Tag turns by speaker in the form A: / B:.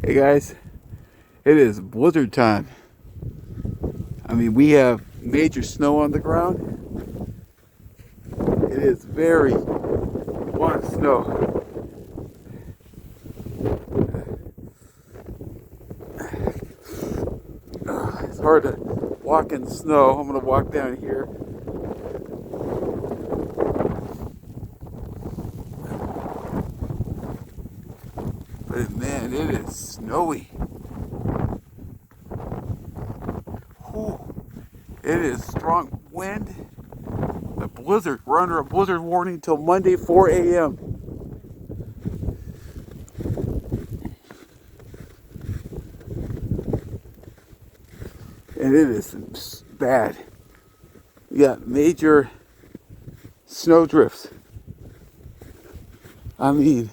A: Hey guys, it is blizzard time. I mean, we have major snow on the ground. It is very lot of snow. It's hard to walk in snow. I'm gonna walk down here. But man, it is snowy. Whew. It is strong wind. A blizzard. We're under a blizzard warning till Monday 4 a.m. And it is bad. We got major snow drifts. I mean,